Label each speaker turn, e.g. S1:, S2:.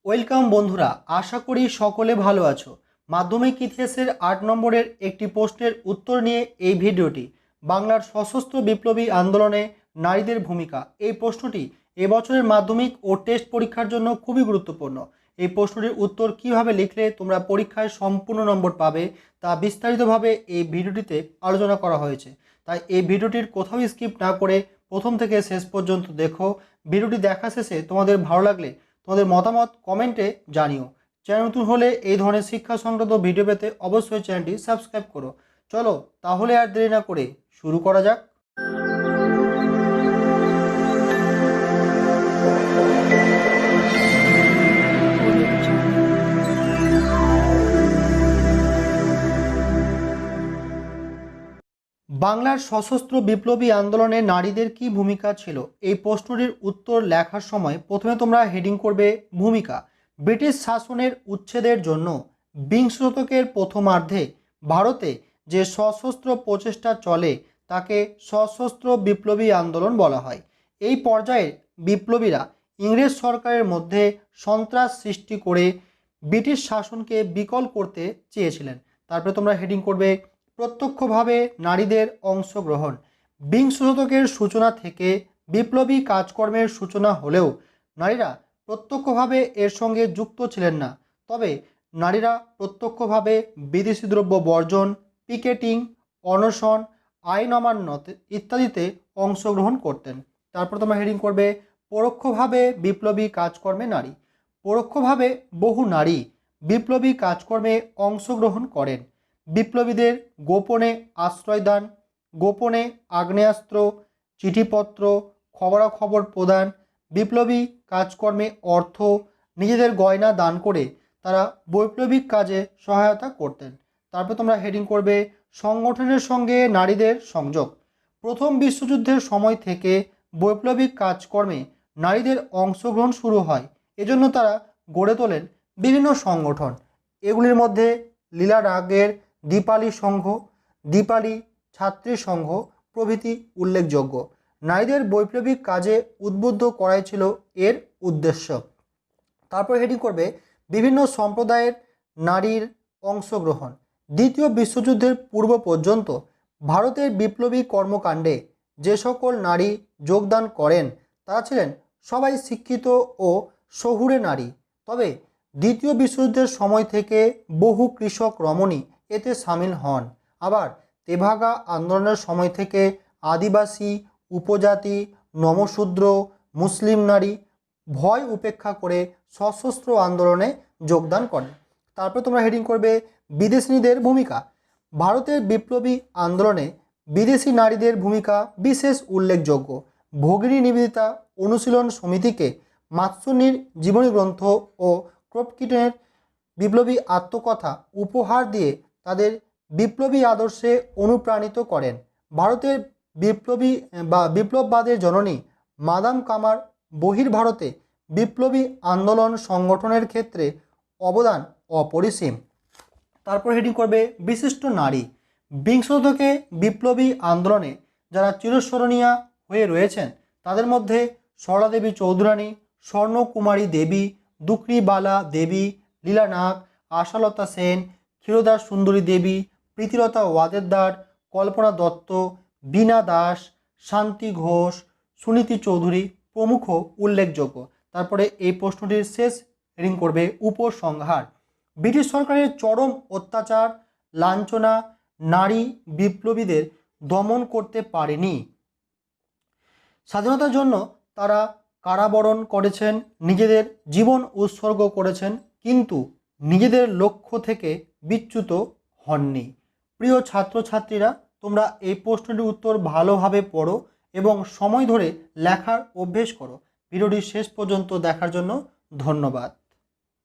S1: Welcome বন্ধুরা, আশা করি সকলে ভালো আছো। মাধ্যমিক ইতিহাসের 8 নম্বরের একটি প্রশ্নের উত্তর নিয়ে এই ভিডিওটি। বাংলার সশস্ত্র বিপ্লবী আন্দোলনে নারীদের ভূমিকা, এই প্রশ্নটি এবছরের মাধ্যমিক ও টেস্ট পরীক্ষার জন্য খুবই গুরুত্বপূর্ণ। এই প্রশ্নটির উত্তর কিভাবে লিখলে তোমরা পরীক্ষায় সম্পূর্ণ নম্বর পাবে তা বিস্তারিতভাবে এই ভিডিওটিতে আলোচনা করা হয়েছে। তাই এই ভিডিওটির কোথাও স্কিপ না করে প্রথম থেকে শেষ পর্যন্ত দেখো। ভিডিওটি দেখা শেষে তোমাদের ভালো লাগলে তোমাদের মতামত কমেন্টে জানিও। চ্যানেল নতুন হলে এই ধরনের শিক্ষা সংক্রান্ত ভিডিও পেতে অবশ্যই চ্যানেলটি সাবস্ক্রাইব করো। চলো তাহলে আর দেরি না করে শুরু করা যাক। বাংলার সশস্ত্র বিপ্লবী আন্দোলনে নারীদের কি ভূমিকা ছিল, এই প্রশ্নটির উত্তর লেখার সময় প্রথমে তোমরা হেডিং করবে ভূমিকা। ব্রিটিশ শাসনের উচ্ছেদের জন্য বিংশ শতকের প্রথমার্ধে ভারতে যে সশস্ত্র প্রচেষ্টা চলে তাকে সশস্ত্র বিপ্লবী আন্দোলন বলা হয়। এই পর্যায়ে বিপ্লবীরা ইংরেজ সরকারের মধ্যে সন্ত্রাস সৃষ্টি করে ব্রিটিশ শাসনকে বিকল করতে চেয়েছিলেন। তারপরে তোমরা হেডিং করবে প্রত্যক্ষভাবে নারীদের অংশগ্রহণ। বিংশ শতকের সূচনা থেকে বিপ্লবী কাজকর্মের সূচনা হলেও নারীরা প্রত্যক্ষভাবে এর সঙ্গে যুক্ত ছিলেন না। তবে নারীরা প্রত্যক্ষভাবে বিদেশি দ্রব্য বর্জন, পিকেটিং, অনশন, আইন অমান্য ইত্যাদিতে অংশগ্রহণ করতেন। তারপর তোমরা হেডিং করবে পরোক্ষভাবে বিপ্লবী কাজকর্মে নারী। পরোক্ষভাবে বহু নারী বিপ্লবী কাজকর্মে অংশগ্রহণ করেন। বিপ্লবীদের গোপনে আশ্রয়দান, গোপনে আগ্নেয়াস্ত্র, চিঠিপত্র, খবরাখবর প্রদান, বিপ্লবী কাজকর্মে অর্থ, নিজেদের গয়না দান করে তারা বৈপ্লবিক কাজে সহায়তা করতেন। তারপর তোমরা হেডিং করবে সংগঠনের সঙ্গে নারীদের সংযোগ। প্রথম বিশ্বযুদ্ধের সময় থেকে বৈপ্লবিক কাজকর্মে নারীদের অংশগ্রহণ শুরু হয়। এজন্য তারা গড়ে তোলেন বিভিন্ন সংগঠন। এগুলির মধ্যে লীলা নাগের দীপালি সংঘ, দীপালি ছাত্রী সংঘ প্রভৃতি উল্লেখযোগ্য। নারীদের বৈপ্লবিক কাজে উদ্বুদ্ধ করাই ছিল এর উদ্দেশ্য। তারপর হেডিং করবে বিভিন্ন সম্প্রদায়ের নারীর অংশগ্রহণ। দ্বিতীয় বিশ্বযুদ্ধের পূর্ব পর্যন্ত ভারতের বিপ্লবী কর্মকাণ্ডে যে সকল নারী যোগদান করেন তারা ছিলেন সবাই শিক্ষিত ও শহুরে নারী। তবে দ্বিতীয় বিশ্বযুদ্ধের সময় থেকে বহু কৃষক রমণী এতে সামিল হন। আবার তেভাগা আন্দোলনের সময় থেকে আদিবাসী, উপজাতি, নমশূদ্র, মুসলিম নারী ভয় উপেক্ষা করে সশস্ত্র আন্দোলনে যোগদান করেন। তারপর তোমরা হেডিং করবে বিদেশিনীদের ভূমিকা। ভারতের বিপ্লবী আন্দোলনে বিদেশি নারীদের ভূমিকা বিশেষ উল্লেখযোগ্য। ভগিনী নিবেদিতা অনুশীলন সমিতিকে মাতসুনির জীবনী গ্রন্থ ও ক্রপকিটের বিপ্লবী আত্মকথা উপহার দিয়ে তাদের বিপ্লবী আদর্শে অনুপ্রাণিত করেন। ভারতের বিপ্লববাদের জননী মাদাম কামার বহির্ভারতে বিপ্লবী আন্দোলন সংগঠনের ক্ষেত্রে অবদান অপরিসীম। তারপর হেডিং করবে বিশিষ্ট নারী। বিংশ শতকে বিপ্লবী আন্দোলনে যারা চিরস্মরণীয়া হয়ে রয়েছেন তাদের মধ্যে সরলা দেবী চৌধুরানী, স্বর্ণকুমারী দেবী, দুকরিবালা দেবী, লীলা নাগ, আশালতা সেন, ক্ষীরোদা সুন্দরী দেবী, প্রীতিলতা ওয়াদেদার, কল্পনা দত্ত, বীণা দাস, শান্তি ঘোষ, সুনীতি চৌধুরী প্রমুখ উল্লেখযোগ্য। তারপরে এই প্রশ্নটির শেষ হেডিং করবে উপসংহার। ব্রিটিশ সরকারের চরম অত্যাচার, লাঞ্ছনা নারী বিপ্লবীদের দমন করতে পারেনি। স্বাধীনতার জন্য তারা কারাবরণ করেছেন, নিজেদের জীবন উৎসর্গ করেছেন, কিন্তু নিজেদের লক্ষ্য থেকে বিচ্যুত হননি। প্রিয় ছাত্রছাত্রীরা, তোমরা এই প্রশ্নটির উত্তর ভালোভাবে পড়ো এবং সময় ধরে লেখার অভ্যেস করো। ভিডিওটি শেষ পর্যন্ত দেখার জন্য ধন্যবাদ।